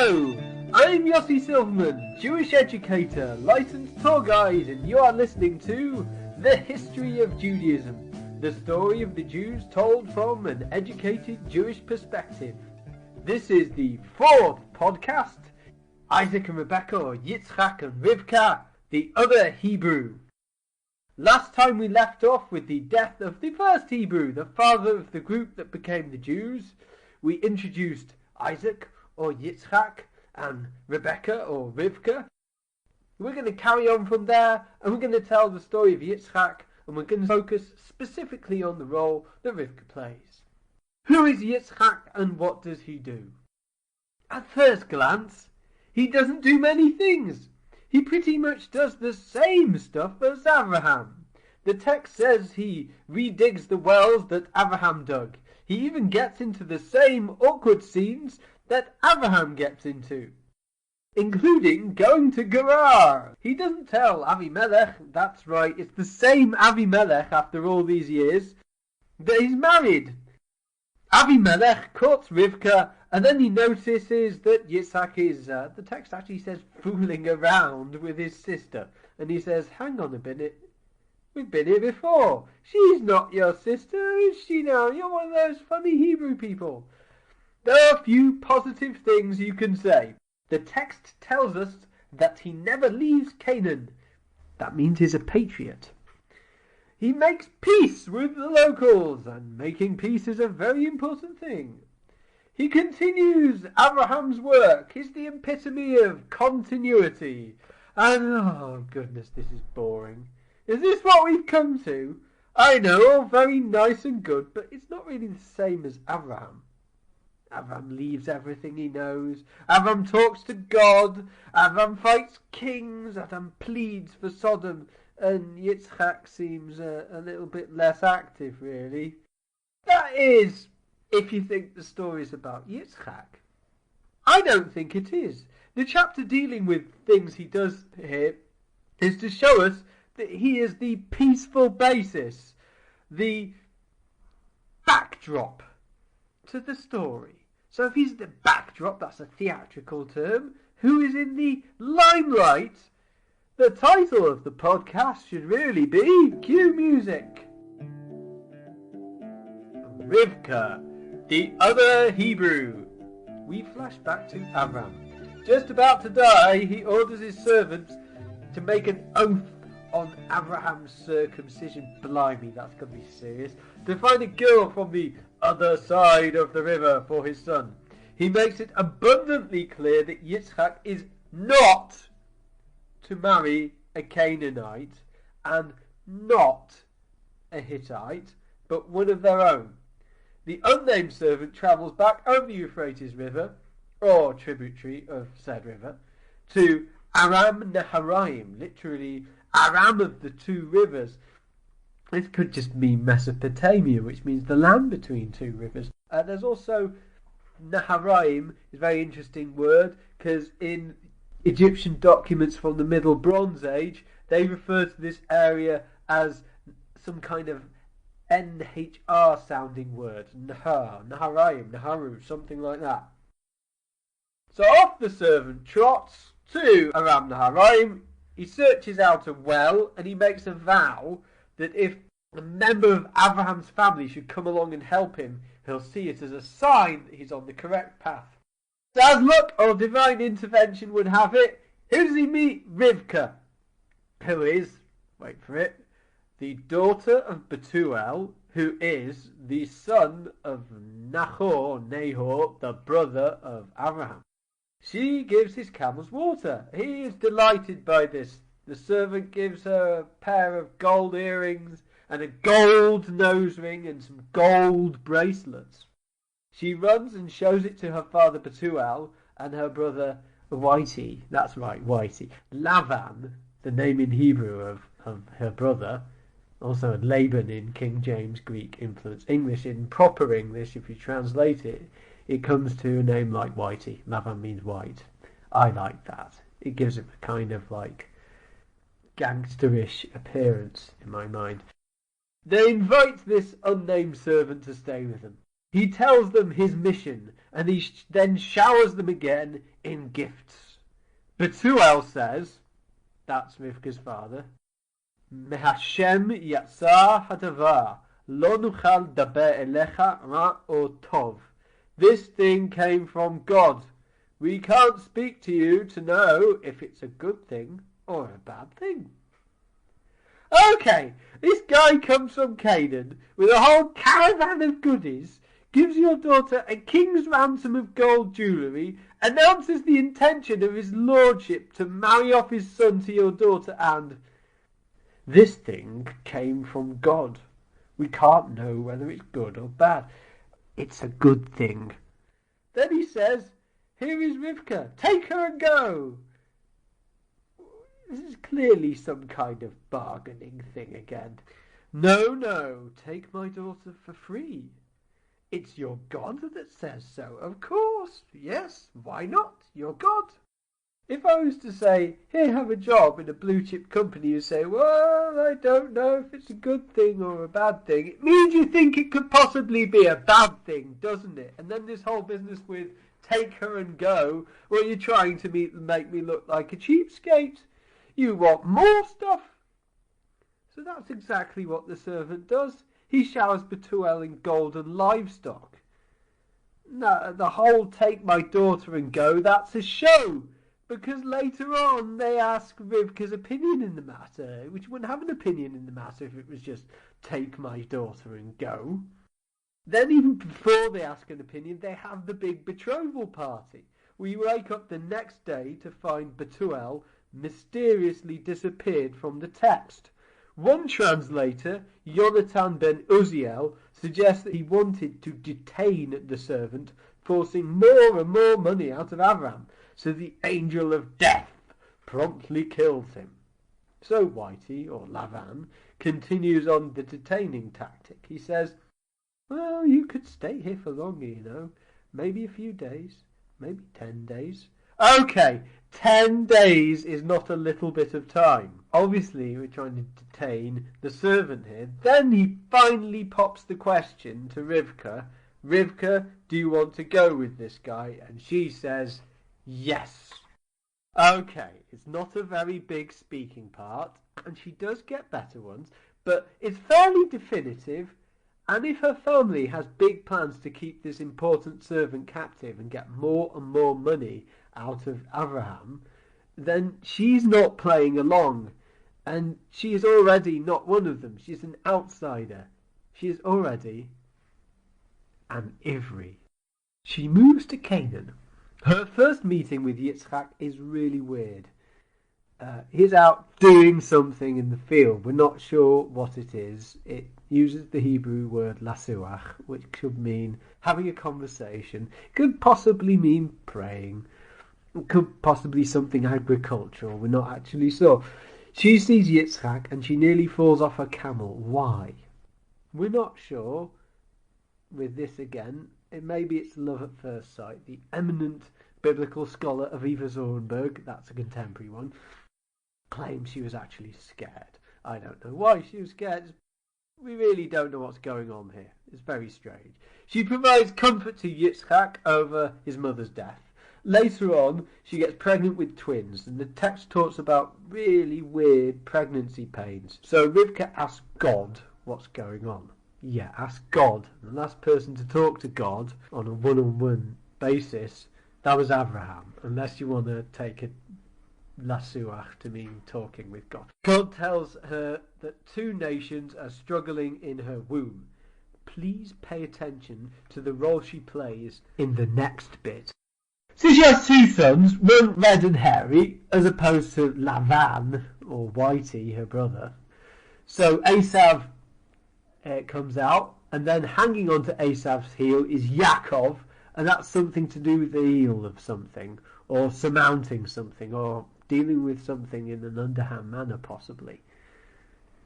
Hello, I'm Yossi Silverman, Jewish educator, licensed tour guide, and you are listening to The History of Judaism, the story of the Jews told from an educated Jewish perspective. This is the fourth podcast, Isaac and Rebecca, or Yitzchak and Rivka, the other Hebrew. Last time we left off with the death of the first Hebrew, the father of the group that became the Jews. We introduced Isaac, or Yitzchak, and Rebecca, or Rivka. We're going to carry on from there, and we're going to tell the story of Yitzchak, and we're going to focus specifically on the role that Rivka plays. Who is Yitzchak, and what does he do? At first glance, he doesn't do many things. He pretty much does the same stuff as Abraham. The text says he redigs the wells that Abraham dug. He even gets into the same awkward scenes that Abraham gets into, including going to Gerar. He doesn't tell Avimelech, that's right, it's the same Avimelech after all these years, that he's married. Avimelech courts Rivka, and then he notices that Yitzhak is, the text actually says, fooling around with his sister. And he says, hang on a minute, we've been here before. She's not your sister, is she now? You're one of those funny Hebrew people. There are a few positive things you can say. The text tells us that he never leaves Canaan. That means he's a patriot. He makes peace with the locals, and making peace is a very important thing. He continues Abraham's work. He's the epitome of continuity. And, oh goodness, this is boring. Is this what we've come to? I know, very nice and good, but it's not really the same as Abraham. Abraham leaves everything he knows. Abraham talks to God. Abraham fights kings. Abraham pleads for Sodom. And Yitzchak seems a little bit less active, really. That is, if you think the story's about Yitzchak. I don't think it is. The chapter dealing with things he does here is to show us that he is the peaceful basis, the backdrop to the story. So if he's the backdrop, that's a theatrical term, who is in the limelight? The title of the podcast should really be Cue Music. Rivka, the other Hebrew. We flash back to Abraham. Just about to die, he orders his servants to make an oath on Abraham's circumcision. Blimey, that's going to be serious. To find a girl from the other side of the river for his son. He makes it abundantly clear that Yitzchak is not to marry a Canaanite and not a Hittite, but one of their own. The unnamed servant travels back over the Euphrates River, or tributary of said river, to Aram Naharaim, literally Aram of the two rivers. This could just mean Mesopotamia, which means the land between two rivers. There's also Naharaim, is a very interesting word, because in Egyptian documents from the Middle Bronze Age, they refer to this area as some kind of NHR sounding word. Nahar, Naharaim, Naharu, something like that. So off the servant trots to Aram Naharaim. He searches out a well, and he makes a vow that if a member of Abraham's family should come along and help him, he'll see it as a sign that he's on the correct path. So as luck or divine intervention would have it, who does he meet? Rivka, who is, wait for it, the daughter of Bethuel, who is the son of Nahor, the brother of Abraham. She gives his camels water. He is delighted by this. The servant gives her a pair of gold earrings and a gold nose ring and some gold bracelets. She runs and shows it to her father Bethuel and her brother Whitey. That's right, Whitey. Lavan, the name in Hebrew of her brother. Also Laban in King James Greek influence. English, in proper English, if you translate it, it comes to a name like Whitey. Lavan means white. I like that. It gives it a kind of like gangsterish appearance in my mind. They invite this unnamed servant to stay with them. He tells them his mission, and he then showers them again in gifts. Bethuel says, that's Rivka's father, Mehashem yatsa hadavar, lo nuchal daber elecha ra or tov. This thing came from God. We can't speak to you to know if it's a good thing or a bad thing. Okay, this guy comes from Canaan with a whole caravan of goodies, gives your daughter a king's ransom of gold jewellery, announces the intention of his lordship to marry off his son to your daughter, and this thing came from God. We can't know whether it's good or bad. It's a good thing. Then he says, here is Rivka, take her and go. This is clearly some kind of bargaining thing again. No, take my daughter for free. It's your God that says so, of course. Yes, why not? Your God. If I was to say, here, have a job in a blue-chip company, you say, well, I don't know if it's a good thing or a bad thing. It means you think it could possibly be a bad thing, doesn't it? And then this whole business with take her and go, well, you're trying to make me look like a cheapskate. You want more stuff. So that's exactly what the servant does. He showers Bethuel in gold and livestock. Now, the whole take my daughter and go, that's a show. Because later on they ask Rivka's opinion in the matter, which wouldn't have an opinion in the matter if it was just take my daughter and go. Then even before they ask an opinion, they have the big betrothal party. We wake up the next day to find Bethuel mysteriously disappeared from the text. One translator, Yonatan ben Uziel, suggests that he wanted to detain the servant, forcing more and more money out of Avram, so the angel of death promptly kills him. So Whitey, or Lavan, continues on the detaining tactic. He says, well, you could stay here for longer, you know. Maybe a few days, maybe 10 days. Okay, 10 days is not a little bit of time. Obviously, we're trying to detain the servant here. Then he finally pops the question to Rivka. Rivka, do you want to go with this guy? And she says, yes. Okay, it's not a very big speaking part, and she does get better ones, but it's fairly definitive. And if her family has big plans to keep this important servant captive and get more and more money out of Abraham, then she's not playing along. And she is already not one of them. She's an outsider. She is already an Ivri. She moves to Canaan. Her first meeting with Yitzchak is really weird. He's out doing something in the field. We're not sure what it is. It uses the Hebrew word lasuach, which could mean having a conversation. It could possibly mean praying. It could possibly something agricultural. We're not actually sure. She sees Yitzchak and she nearly falls off her camel. Why? We're not sure. With this again, maybe it's love at first sight. The eminent biblical scholar Aviva Zornberg, that's a contemporary one, claims she was actually scared. I don't know why she was scared. We really don't know what's going on here. It's very strange. She provides comfort to Yitzchak over his mother's death. Later on, she gets pregnant with twins, and the text talks about really weird pregnancy pains. So Rivka asks God what's going on. Yeah, ask God. The last person to talk to God on a one-on-one basis, that was Abraham, unless you want to take a lasuach to mean talking with God. God tells her that 2 nations are struggling in her womb. Please pay attention to the role she plays in the next bit. So she has 2 sons, one red and hairy, as opposed to Lavan, or Whitey, her brother. So Esav comes out, and then hanging onto Esav's heel is Yaakov, and that's something to do with the heel of something, or surmounting something, or dealing with something in an underhand manner, possibly.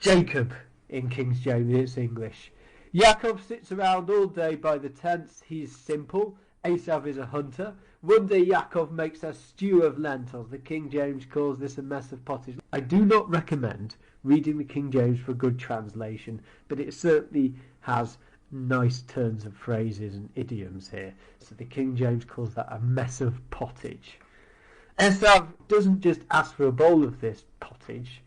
Jacob, in King James English. Yaakov sits around all day by the tents. He's simple. Esav is a hunter. One day Yaakov makes a stew of lentils. The King James calls this a mess of pottage. I do not recommend reading the King James for good translation, but it certainly has nice turns of phrases and idioms here. So the King James calls that a mess of pottage. Esav doesn't just ask for a bowl of this pottage.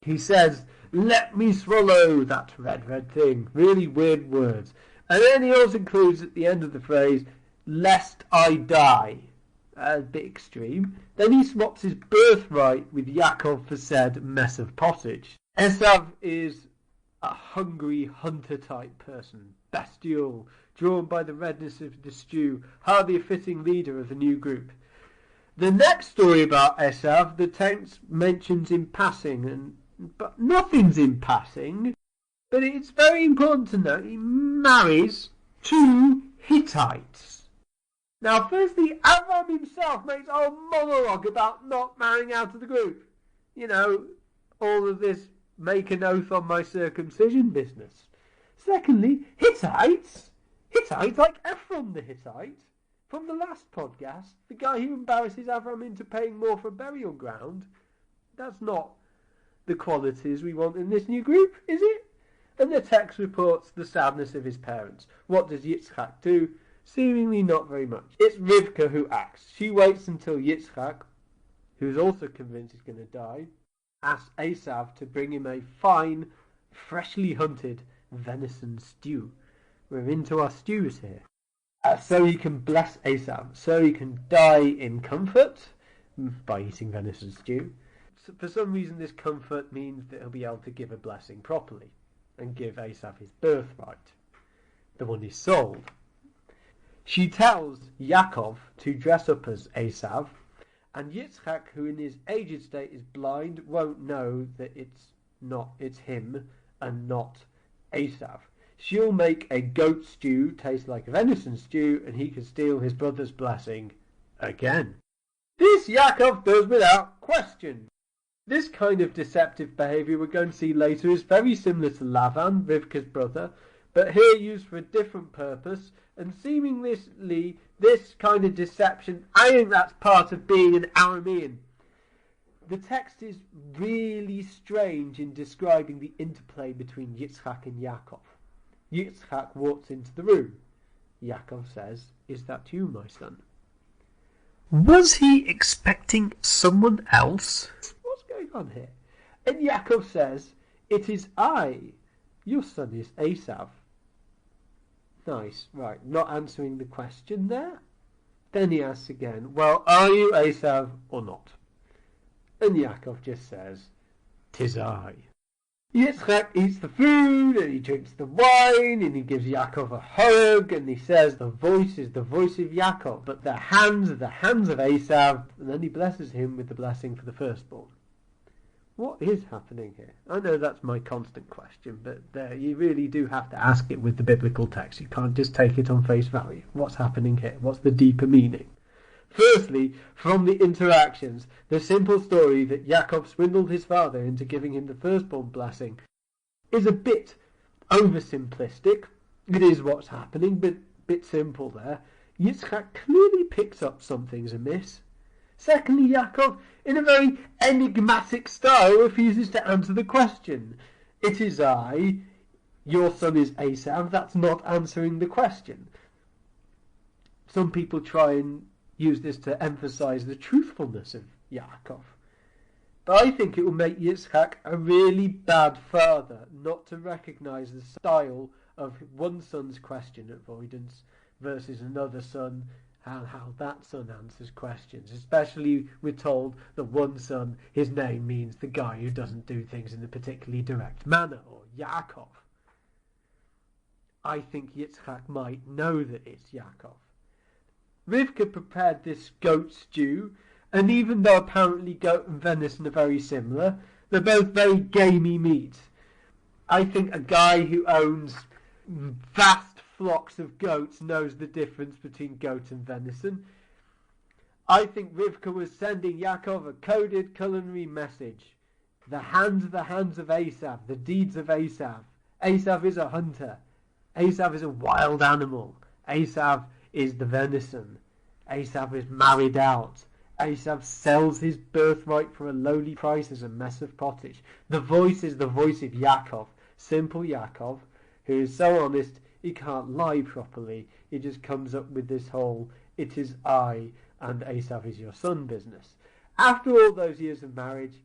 He says, "Let me swallow that red thing." Really weird words. And then he also includes at the end of the phrase, "lest I die." A bit extreme. Then he swaps his birthright with Yaakov for said mess of pottage. Esav is a hungry hunter type person, bestial, drawn by the redness of the stew, hardly a fitting leader of the new group. The next story about Esav, the text mentions in passing, but nothing's in passing. But it's very important to note he marries 2 Hittites. Now, firstly, Avram himself makes a whole monologue about not marrying out of the group. You know, all of this make an oath on my circumcision business. Secondly, Hittites like Ephron the Hittite from the last podcast, the guy who embarrasses Avram into paying more for burial ground. That's not the qualities we want in this new group, is it? And the text reports the sadness of his parents. What does Yitzchak do? Seemingly not very much. It's Rivka who acts. She waits until Yitzchak, who's also convinced he's going to die, asks Esav to bring him a fine, freshly hunted venison stew. We're into our stews here. So he can bless Esav, so he can die in comfort by eating venison stew. For some reason this comfort means that he'll be able to give a blessing properly and give Esav his birthright, the one he sold. She tells Yaakov to dress up as Esav, and Yitzchak, who in his aged state is blind, won't know that it's him and not Esav. She'll make a goat stew taste like a venison stew, and he can steal his brother's blessing again. This Yaakov does without question. This kind of deceptive behaviour we're going to see later is very similar to Lavan, Rivka's brother, but here used for a different purpose, and seemingly this kind of deception, I think that's part of being an Aramean. The text is really strange in describing the interplay between Yitzchak and Yaakov. Yitzchak walks into the room. Yaakov says, "Is that you, my son?" Was he expecting someone else? What's going on here? And Yaakov says, "It is I. Your son is Esav." Nice, right, not answering the question there. Then he asks again, "Well, are you Esav or not?" And Yaakov just says, "'Tis I." Yitzchak eats the food, and he drinks the wine, and he gives Yaakov a hug, and he says the voice is the voice of Yaakov, but the hands are the hands of Esav, and then he blesses him with the blessing for the firstborn. What is happening here? I know that's my constant question, but you really do have to ask it with the biblical text. You can't just take it on face value. What's happening here? What's the deeper meaning? Firstly, from the interactions, the simple story that Yaakov swindled his father into giving him the firstborn blessing is a bit oversimplistic. It is what's happening, but a bit simple there. Yitzchak clearly picks up something's amiss. Secondly, Yaakov, in a very enigmatic style, refuses to answer the question. "It is I. Your son is Esav." That's not answering the question. Some people try and use this to emphasize the truthfulness of Yaakov. But I think it will make Yitzchak a really bad father not to recognize the style of one son's question avoidance versus another son, how that son answers questions. Especially we're told that one son, his name means the guy who doesn't do things in a particularly direct manner, or Yaakov. I think Yitzchak might know that it's Yaakov. Rivka prepared this goat stew, and even though apparently goat and venison are very similar, they're both very gamey meat. I think a guy who owns vast flocks of goats knows the difference between goat and venison. I think Rivka was sending Yaakov a coded culinary message. The hands of Esav, the deeds of Esav. Esav is a hunter. Esav is a wild animal. Esav is the venison. Esav is married out. Esav sells his birthright for a lowly price as a mess of pottage. The voice is the voice of Yaakov, simple Yaakov, who is so honest he can't lie properly. He just comes up with this whole "it is I and Esav is your son" business. After all those years of marriage,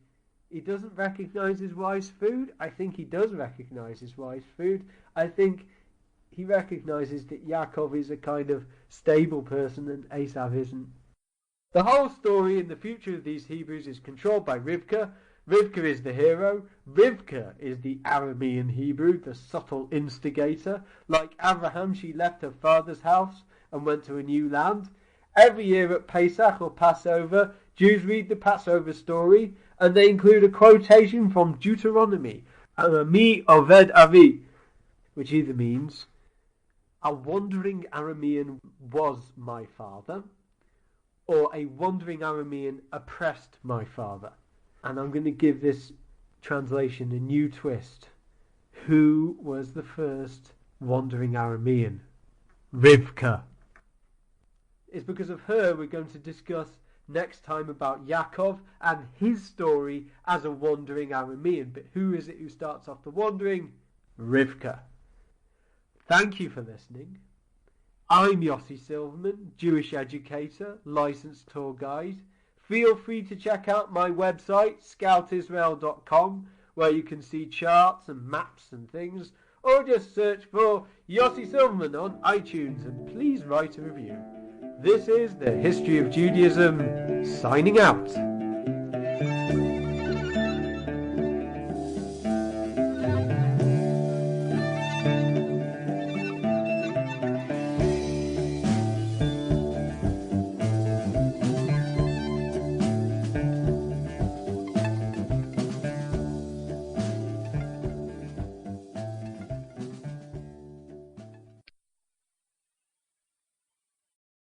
he doesn't recognise his wife's food. I think he does recognise his wife's food. I think he recognises that Yaakov is a kind of stable person and Esav isn't. The whole story and the future of these Hebrews is controlled by Rivka. Rivka is the hero. Rivka is the Aramean Hebrew, the subtle instigator. Like Abraham, she left her father's house and went to a new land. Every year at Pesach or Passover, Jews read the Passover story, and they include a quotation from Deuteronomy, Arami Oved Avi, which either means, "A wandering Aramean was my father," or "A wandering Aramean oppressed my father." And I'm going to give this translation a new twist. Who was the first wandering Aramean? Rivka. It's because of her we're going to discuss next time about Yaakov and his story as a wandering Aramean. But who is it who starts off the wandering? Rivka. Thank you for listening. I'm Yossi Silverman, Jewish educator, licensed tour guide. Feel free to check out my website, scoutisrael.com, where you can see charts and maps and things, or just search for Yossi Silverman on iTunes, and please write a review. This is the History of Judaism, signing out.